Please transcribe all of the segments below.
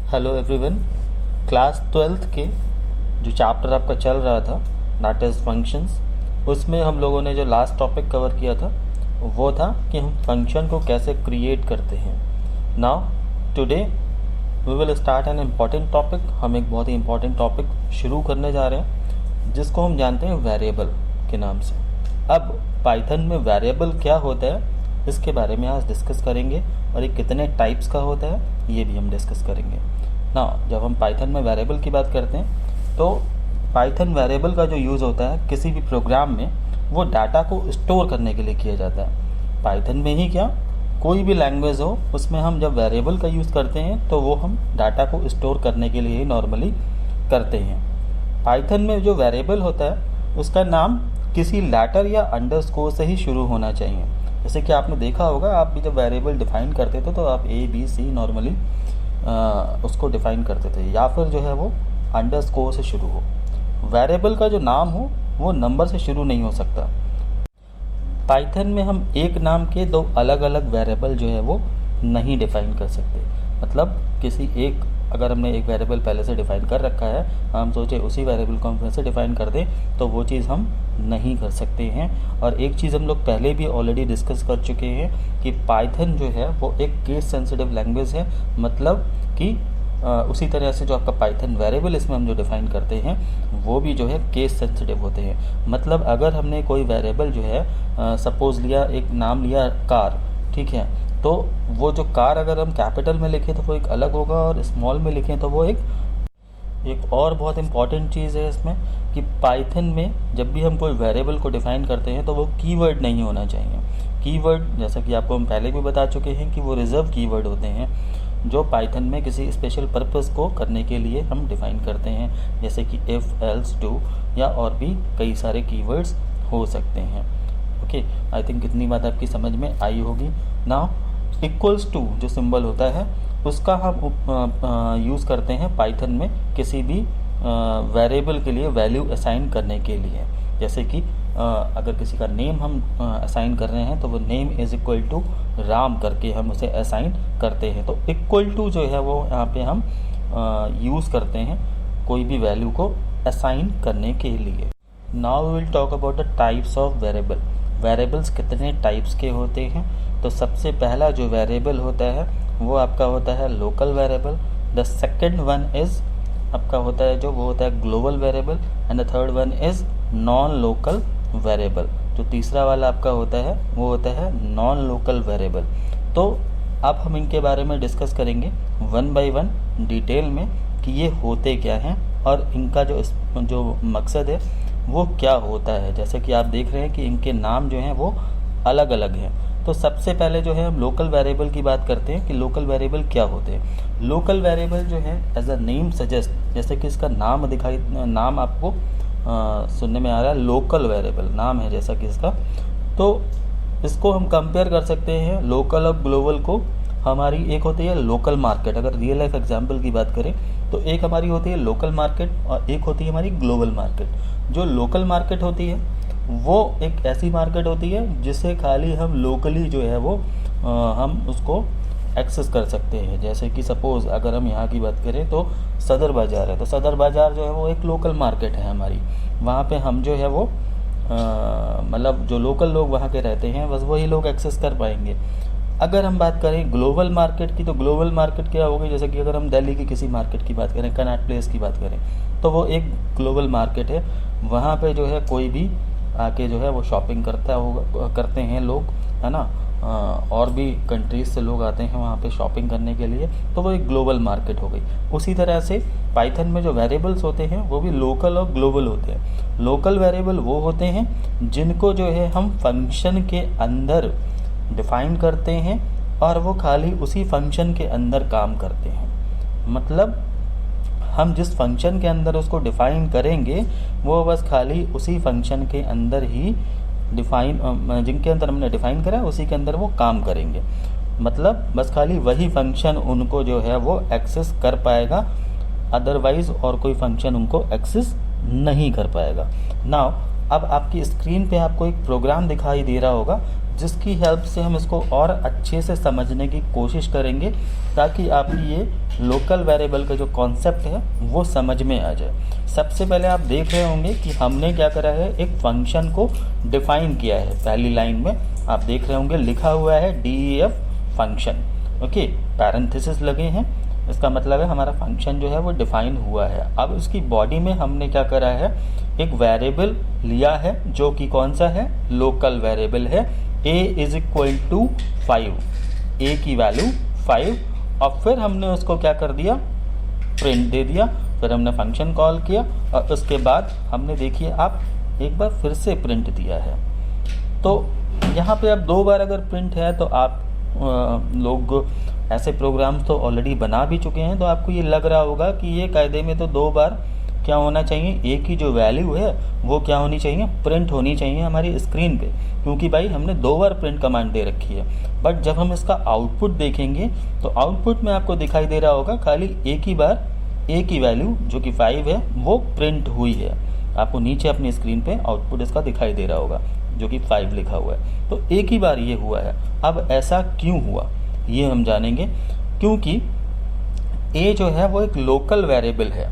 Hello everyone. Class 12th के जो chapter आपका चल रहा था दैट इज़ फंक्शंस, उसमें हम लोगों ने जो लास्ट टॉपिक कवर किया था वो था कि हम फंक्शन को कैसे क्रिएट करते हैं। Now today we will start an important topic. हम एक बहुत ही इम्पॉर्टेंट टॉपिक शुरू करने जा रहे हैं जिसको हम जानते हैं वेरिएबल के नाम से। अब पाइथन में वेरिएबल क्या होता है इसके बारे में आज डिस्कस करेंगे और ये कितने टाइप्स का होता है ये भी हम डिस्कस करेंगे ना। जब हम पाइथन में वेरिएबल की बात करते हैं तो पाइथन वेरिएबल का जो यूज़ होता है किसी भी प्रोग्राम में वो डाटा को स्टोर करने के लिए किया जाता है। पाइथन में ही क्या, कोई भी लैंग्वेज हो उसमें हम जब वेरिएबल का यूज़ करते हैं तो वो हम डाटा को स्टोर करने के लिए ही नॉर्मली करते हैं। पाइथन में जो वेरिएबल होता है उसका नाम किसी लेटर या अंडरस्कोर से ही शुरू होना चाहिए। जैसे कि आपने देखा होगा, आप भी जब वेरिएबल डिफाइन करते थे तो आप A B C नॉर्मली उसको डिफाइन करते थे, या फिर जो है वो अंडरस्कोर से शुरू हो। वेरिएबल का जो नाम हो वो नंबर से शुरू नहीं हो सकता। पाइथन में हम एक नाम के दो अलग अलग वेरिएबल जो है वो नहीं डिफाइन कर सकते। मतलब किसी एक, अगर हमने एक वेरिएबल पहले से डिफाइन कर रखा है, हम सोचे उसी वेरिएबल को हम फिर से डिफाइन कर दें तो वो चीज़ हम नहीं कर सकते हैं। और एक चीज़ हम लोग पहले भी ऑलरेडी डिस्कस कर चुके हैं कि पाइथन जो है वो एक केस सेंसिटिव लैंग्वेज है। मतलब कि उसी तरह से जो आपका पाइथन वेरिएबल इसमें हम जो डिफाइन करते हैं वो भी जो है केस सेंसिटिव होते हैं। मतलब अगर हमने कोई वेरिएबल जो है सपोज लिया, एक नाम लिया कार, ठीक है, तो वो जो कार अगर हम कैपिटल में लिखें तो वो एक अलग होगा और स्मॉल में लिखें तो वो एक और बहुत इंपॉर्टेंट चीज़ है इसमें कि पाइथन में जब भी हम कोई वेरिएबल को डिफाइन करते हैं तो वो कीवर्ड नहीं होना चाहिए। कीवर्ड, जैसा कि आपको हम पहले भी बता चुके हैं कि वो रिजर्व कीवर्ड होते हैं जो पाइथन में किसी स्पेशल पर्पस को करने के लिए हम डिफाइन करते हैं, जैसे कि इफ़, एल्स, डू या और भी कई सारे कीवर्ड्स हो सकते हैं। ओके, आई थिंक इतनी बात आपकी समझ में आई होगी। नाउ इक्वल्स टू जो सिंबल होता है उसका हम यूज़ करते हैं पाइथन में किसी भी वेरिएबल के लिए वैल्यू असाइन करने के लिए। जैसे कि अगर किसी का नेम हम असाइन कर रहे हैं तो वो name is equal to Ram करके हम उसे असाइन करते हैं। तो इक्वल टू जो है वो यहाँ पे हम यूज़ करते हैं कोई भी वैल्यू को असाइन करने के लिए। Now we will talk about the types of variable. Variables कितने टाइप्स के होते हैं? तो सबसे पहला जो वेरिएबल होता है वो आपका होता है local variable. The second one is आपका होता है जो वो होता है global variable and the third one is non local variable. जो तीसरा वाला आपका होता है वो होता है नॉन लोकल वेरिएबल। तो अब हम इनके बारे में डिस्कस करेंगे वन बाय वन डिटेल में कि ये होते क्या हैं और इनका जो मकसद है वो क्या होता है। जैसे कि आप देख रहे हैं कि इनके नाम जो हैं वो अलग अलग हैं। तो सबसे पहले जो है हम लोकल वेरिएबल की बात करते हैं कि लोकल वेरिएबल क्या होते हैं। लोकल वेरिएबल जो है एज अ नेम सजेस्ट, जैसे कि इसका नाम आपको सुनने में आ रहा है लोकल वेरिएबल नाम है जैसा कि इसका, तो इसको हम कंपेयर कर सकते हैं लोकल और ग्लोबल को। हमारी एक होती है लोकल मार्केट, अगर रियल लाइफ एग्जांपल की बात करें तो एक हमारी होती है लोकल मार्केट और एक होती है हमारी ग्लोबल मार्केट। जो लोकल मार्केट होती है वो एक ऐसी मार्केट होती है जिसे खाली हम लोकली जो है वो हम उसको एक्सेस कर सकते हैं। जैसे कि सपोज़ अगर हम यहाँ की बात करें तो सदर बाज़ार है, तो सदर बाज़ार जो है वो एक लोकल मार्केट है हमारी। वहाँ पे हम जो है वो मतलब जो लोकल लोग वहाँ के रहते हैं बस वही लोग एक्सेस कर पाएंगे। अगर हम बात करें ग्लोबल मार्केट की तो ग्लोबल मार्केट क्या होगी, जैसे कि अगर हम दिल्ली की किसी मार्केट की बात करें, कनॉट प्लेस की बात करें, तो वो एक ग्लोबल मार्केट है। वहाँ पे जो है कोई भी आके जो है वो शॉपिंग करते हैं लोग, है ना, और भी कंट्रीज से लोग आते हैं वहाँ पे शॉपिंग करने के लिए, तो वो एक ग्लोबल मार्केट हो गई। उसी तरह से पाइथन में जो वेरिएबल्स होते हैं वो भी लोकल और ग्लोबल होते हैं। लोकल वेरिएबल वो होते हैं जिनको जो है हम फंक्शन के अंदर डिफाइन करते हैं और वो खाली उसी फंक्शन के अंदर काम करते हैं। मतलब हम जिस फंक्शन के अंदर उसको डिफाइन करेंगे वो बस खाली उसी फंक्शन के अंदर ही जिनके अंदर हमने डिफाइन करा उसी के अंदर वो काम करेंगे। मतलब बस खाली वही फंक्शन उनको जो है वो एक्सेस कर पाएगा, अदरवाइज और कोई फंक्शन उनको एक्सेस नहीं कर पाएगा। नाउ अब आपकी स्क्रीन पे आपको एक प्रोग्राम दिखाई दे रहा होगा जिसकी हेल्प से हम इसको और अच्छे से समझने की कोशिश करेंगे ताकि आपकी ये लोकल वेरिएबल का जो कॉन्सेप्ट है वो समझ में आ जाए। सबसे पहले आप देख रहे होंगे कि हमने क्या करा है, एक फंक्शन को डिफाइन किया है। पहली लाइन में आप देख रहे होंगे लिखा हुआ है DEF फंक्शन, ओके, पैरेंथेसिस लगे हैं, इसका मतलब है हमारा फंक्शन जो है वो डिफाइन हुआ है। अब उसकी बॉडी में हमने क्या करा है, एक वेरिएबल लिया है जो कि कौन सा है, लोकल वेरिएबल है a is equal to 5, a की वैल्यू 5, और फिर हमने उसको क्या कर दिया, प्रिंट दे दिया। फिर हमने फंक्शन कॉल किया और उसके बाद हमने देखिए आप एक बार फिर से प्रिंट दिया है। तो यहाँ पे अब 2 बार अगर प्रिंट है तो आप लोग ऐसे प्रोग्राम्स तो ऑलरेडी बना भी चुके हैं, तो आपको ये लग रहा होगा कि ये कायदे में तो 2 बार क्या होना चाहिए, ए की जो वैल्यू है वो क्या होनी चाहिए, प्रिंट होनी चाहिए हमारी स्क्रीन पे, क्योंकि भाई हमने 2 बार प्रिंट कमांड दे रखी है। बट जब हम इसका आउटपुट देखेंगे तो आउटपुट में आपको दिखाई दे रहा होगा खाली एक ही बार ए की वैल्यू जो कि 5 है वो प्रिंट हुई है। आपको नीचे अपनी स्क्रीन पे आउटपुट इसका दिखाई दे रहा होगा जो कि 5 लिखा हुआ है। तो एक ही बार ये हुआ है। अब ऐसा क्यों हुआ ये हम जानेंगे, क्योंकि ए जो है वो एक लोकल वेरिएबल है,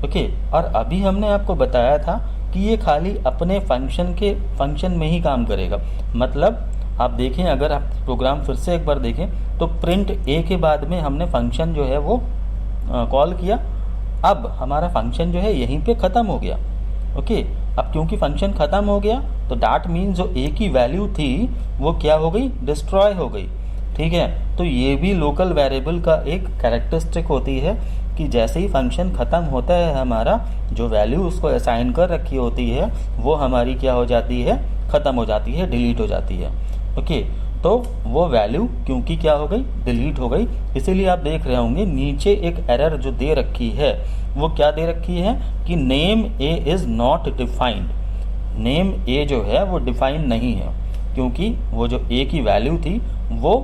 ओके। और अभी हमने आपको बताया था कि ये खाली अपने फंक्शन में ही काम करेगा। मतलब आप देखें, अगर आप प्रोग्राम फिर से एक बार देखें तो प्रिंट ए के बाद में हमने फंक्शन जो है वो कॉल किया। अब हमारा फंक्शन जो है यहीं पे ख़त्म हो गया, ओके। अब क्योंकि फंक्शन ख़त्म हो गया तो डैट मीन जो ए की वैल्यू थी वो क्या हो गई, डिस्ट्रॉय हो गई, ठीक है। तो ये भी लोकल वेरिएबल का एक कैरेक्टरिस्टिक होती है कि जैसे ही फंक्शन ख़त्म होता है हमारा जो वैल्यू उसको असाइन कर रखी होती है वो हमारी क्या हो जाती है, ख़त्म हो जाती है, डिलीट हो जाती है, ओके। तो वो वैल्यू क्योंकि क्या हो गई, डिलीट हो गई, इसीलिए आप देख रहे होंगे नीचे एक एरर जो दे रखी है वो क्या दे रखी है कि name A is not defined. Name A जो है वो डिफाइन नहीं है क्योंकि वो जो ए की वैल्यू थी वो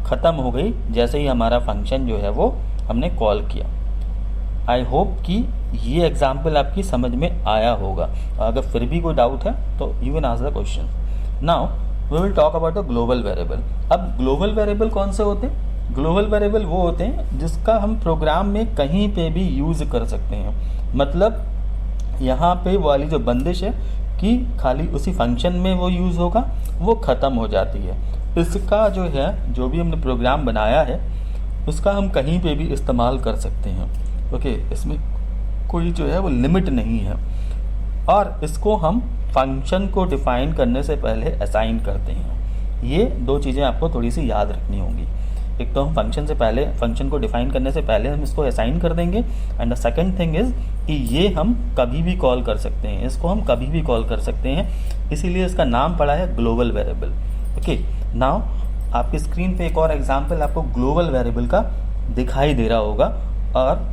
ख़त्म हो गई जैसे ही हमारा फंक्शन जो है वो हमने कॉल किया। आई होप कि ये एग्जाम्पल आपकी समझ में आया होगा। अगर फिर भी कोई डाउट है तो you can ask the question. Now we will talk about the global variable. अब ग्लोबल वेरिएबल कौन से होते हैं? ग्लोबल वेरिएबल वो होते हैं जिसका हम प्रोग्राम में कहीं पे भी यूज़ कर सकते हैं। मतलब यहाँ पे वाली जो बंदिश है कि खाली उसी फंक्शन में वो यूज़ होगा, वो ख़त्म हो जाती है। इसका जो है, जो भी हमने प्रोग्राम बनाया है उसका हम कहीं पे भी इस्तेमाल कर सकते हैं, ओके। इसमें कोई जो है वो लिमिट नहीं है। और इसको हम फंक्शन को डिफाइन करने से पहले असाइन करते हैं। ये 2 चीज़ें आपको थोड़ी सी याद रखनी होंगी। एक तो हम फंक्शन को डिफाइन करने से पहले हम इसको असाइन कर देंगे, and the second thing is कि ये हम कभी भी कॉल कर सकते हैं, इसको हम कभी भी कॉल कर सकते हैं, इसीलिए इसका नाम पड़ा है ग्लोबल वेरिएबल, ओके। नाउ आपकी स्क्रीन पे एक और एग्जांपल आपको ग्लोबल वेरिएबल का दिखाई दे रहा होगा और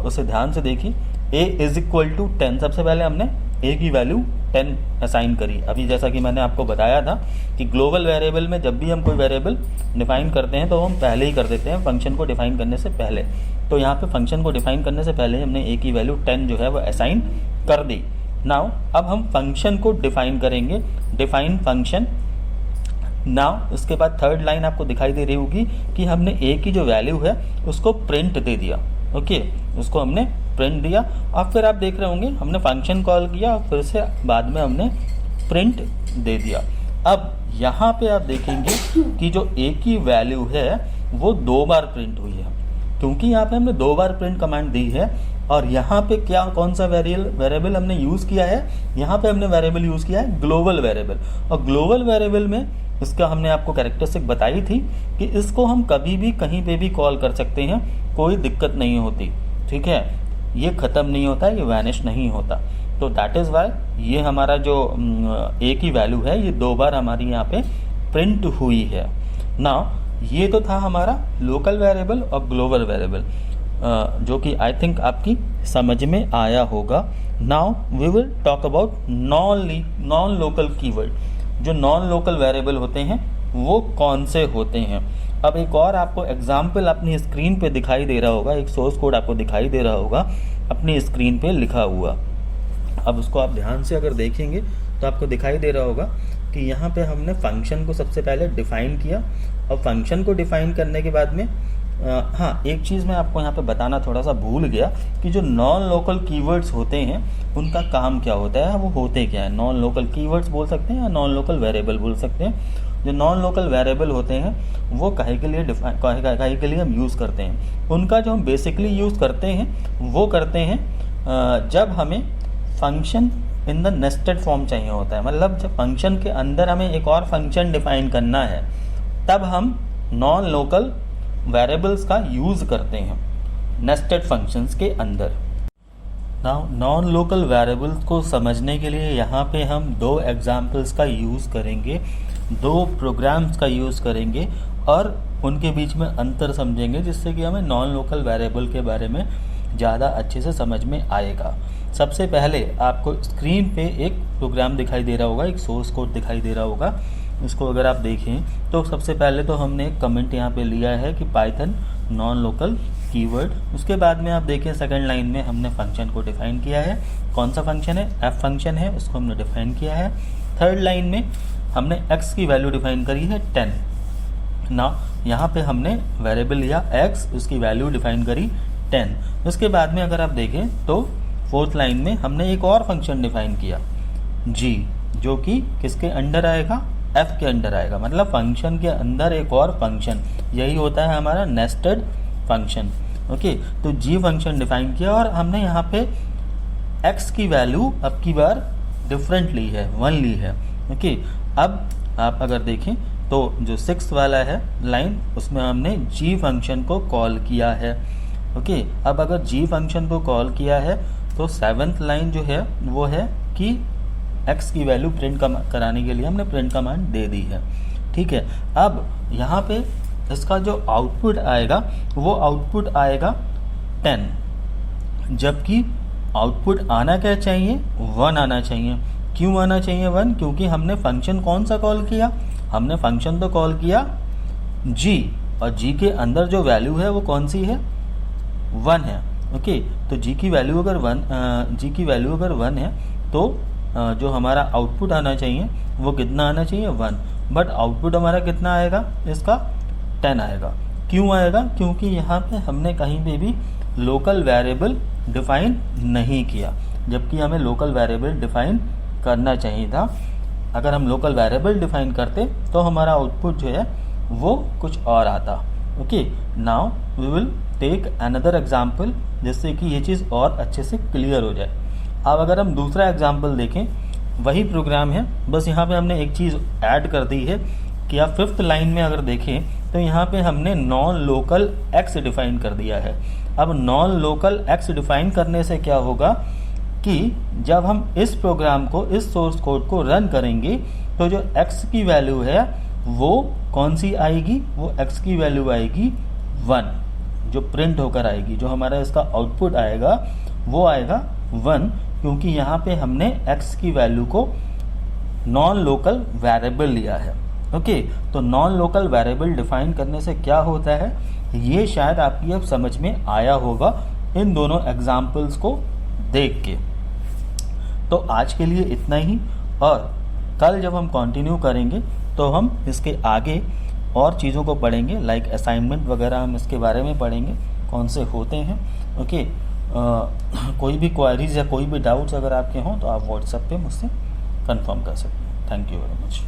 उसे ध्यान से देखिए। a इज इक्वल टू 10, सबसे पहले हमने a की वैल्यू 10 असाइन करी। अभी जैसा कि मैंने आपको बताया था कि ग्लोबल वेरिएबल में जब भी हम कोई वेरिएबल डिफाइन करते हैं तो हम पहले ही कर देते हैं फंक्शन को डिफाइन करने से पहले। तो यहाँ पे फंक्शन को डिफाइन करने से पहले हमने a की वैल्यू 10 जो है वो असाइन कर दी। नाउ अब हम फंक्शन को डिफाइन करेंगे, डिफाइन फंक्शन। नाउ उसके बाद थर्ड लाइन आपको दिखाई दे रही होगी कि हमने a की जो वैल्यू है उसको प्रिंट दे दिया, ओके। उसको हमने प्रिंट दिया और फिर आप देख रहे होंगे हमने फंक्शन कॉल किया और फिर से बाद में हमने प्रिंट दे दिया। अब यहाँ पे आप देखेंगे कि जो a की वैल्यू है वो 2 बार प्रिंट हुई है, क्योंकि यहाँ पे हमने 2 बार प्रिंट कमांड दी है। और यहाँ पे क्या, कौन सा वेरिएबल हमने यूज़ किया है? यहाँ पे हमने वेरिएबल यूज़ किया है ग्लोबल वेरिएबल। और ग्लोबल वेरिएबल में इसका हमने आपको कैरेक्टरिस्टिक बताई थी कि इसको हम कभी भी कहीं पे भी कॉल कर सकते हैं, कोई दिक्कत नहीं होती, ठीक है। ये ख़त्म नहीं होता, ये वैनिश नहीं होता। तो दैट इज़ वाई ये हमारा जो a की वैल्यू है ये 2 बार हमारी यहाँ पे प्रिंट हुई है। नाउ ये तो था हमारा लोकल वेरिएबल और ग्लोबल वेरिएबल, जो कि आई थिंक आपकी समझ में आया होगा। Now we will talk about nonlocal keyword. जो नॉन लोकल वेरिएबल होते हैं वो कौन से होते हैं? अब एक और आपको एग्जाम्पल अपनी स्क्रीन पे दिखाई दे रहा होगा, एक सोर्स कोड आपको दिखाई दे रहा होगा अपनी स्क्रीन पे लिखा हुआ। अब उसको आप ध्यान से अगर देखेंगे तो आपको दिखाई दे रहा होगा कि यहाँ पे हमने फंक्शन को सबसे पहले डिफाइन किया, और फंक्शन को डिफाइन करने के बाद में हाँ, एक चीज़ मैं आपको यहाँ पे बताना थोड़ा सा भूल गया कि जो नॉन लोकल कीवर्ड्स होते हैं उनका काम क्या होता है, वो होते क्या है। नॉन लोकल कीवर्ड्स बोल सकते हैं या नॉन लोकल वेरिएबल बोल सकते हैं। जो नॉन लोकल वेरिएबल होते हैं वो काहे के लिए हम यूज़ करते हैं, उनका जो हम बेसिकली यूज़ करते हैं वो करते हैं जब हमें function in the nested form चाहिए होता है। मतलब जब फंक्शन के अंदर हमें एक और फंक्शन डिफाइन करना है तब हम नॉन लोकल वेरिएबल्स का यूज़ करते हैं नेस्टेड फंक्शंस के अंदर। नॉन लोकल वेरिएबल्स को समझने के लिए यहाँ पे हम दो एग्जाम्पल्स का यूज़ करेंगे, दो प्रोग्राम्स का यूज़ करेंगे और उनके बीच में अंतर समझेंगे, जिससे कि हमें नॉन लोकल वेरिएबल के बारे में ज़्यादा अच्छे से समझ में आएगा। सबसे पहले आपको स्क्रीन पे एक प्रोग्राम दिखाई दे रहा होगा, एक सोर्स कोड दिखाई दे रहा होगा। इसको अगर आप देखें तो सबसे पहले तो हमने एक कमेंट यहाँ पे लिया है कि पाइथन नॉन लोकल कीवर्ड। उसके बाद में आप देखें सेकंड लाइन में हमने फंक्शन को डिफाइन किया है। कौन सा फंक्शन है? एफ फंक्शन है, उसको हमने डिफाइन किया है। थर्ड लाइन में हमने एक्स की वैल्यू डिफाइन करी है 10। ना यहाँ पे हमने वेरिएबल लिया एक्स, उसकी वैल्यू डिफाइन करी 10। उसके बाद में अगर आप देखें तो फोर्थ लाइन में हमने एक और फंक्शन डिफाइन किया जी, जो कि किसके अंडर आएगा? एफ के अंडर आएगा। मतलब फंक्शन के अंदर एक और फंक्शन, यही होता है हमारा नेस्टेड फंक्शन। ओके, तो जी फंक्शन डिफाइन किया और हमने यहाँ पे एक्स की वैल्यू अब की बार डिफरेंट ली है, 1 ली है। ओके, अब आप अगर देखें तो जो 6 वाला है लाइन, उसमें हमने जी फंक्शन को कॉल किया है। ओके, अब अगर जी फंक्शन को कॉल किया है तो 7th लाइन जो है वो है कि एक्स की वैल्यू प्रिंट कराने के लिए हमने प्रिंट कमांड दे दी है। ठीक है, अब यहाँ पे इसका जो आउटपुट आएगा वो आउटपुट आएगा 10, जबकि आउटपुट आना क्या चाहिए? 1 आना चाहिए। क्यों आना चाहिए 1? क्योंकि हमने फंक्शन कौन सा कॉल किया? हमने फंक्शन तो कॉल किया जी, और जी के अंदर जो वैल्यू है वो कौन सी है? 1 है। ओके, तो जी की वैल्यू अगर 1 है तो जो हमारा आउटपुट आना चाहिए वो कितना आना चाहिए? 1। बट आउटपुट हमारा कितना आएगा? इसका 10 आएगा। क्यों आएगा? क्योंकि यहाँ पे हमने कहीं पे भी लोकल वेरिएबल डिफाइन नहीं किया, जबकि हमें लोकल वेरिएबल डिफाइन करना चाहिए था। अगर हम लोकल वेरिएबल डिफाइन करते तो हमारा आउटपुट जो है वो कुछ और आता। Okay, now we will take another example, जिससे कि ये चीज़ और अच्छे से क्लियर हो जाए। अब अगर हम दूसरा एग्जाम्पल देखें, वही प्रोग्राम है, बस यहाँ पे हमने एक चीज़ ऐड कर दी है कि आप 5th लाइन में अगर देखें तो यहाँ पे हमने नॉन लोकल एक्स डिफाइन कर दिया है। अब नॉन लोकल एक्स डिफाइन करने से क्या होगा कि जब हम इस प्रोग्राम को, इस सोर्स कोड को रन करेंगे तो जो एक्स की वैल्यू है वो कौन सी आएगी? वो एक्स की वैल्यू आएगी 1, जो प्रिंट होकर आएगी। जो हमारा इसका आउटपुट आएगा वो आएगा 1, क्योंकि यहाँ पे हमने x की वैल्यू को नॉन लोकल वेरिएबल लिया है। ओके, तो नॉन लोकल वेरिएबल डिफाइन करने से क्या होता है ये शायद आपकी अब समझ में आया होगा इन दोनों एग्जाम्पल्स को देख के। तो आज के लिए इतना ही, और कल जब हम कंटिन्यू करेंगे तो हम इसके आगे और चीज़ों को पढ़ेंगे, लाइक असाइनमेंट वगैरह हम इसके बारे में पढ़ेंगे, कौन से होते हैं। ओके, कोई भी क्वायरीज या कोई भी डाउट्स अगर आपके हों तो आप व्हाट्सएप पे मुझसे कंफर्म कर सकते हैं। Thank you very much.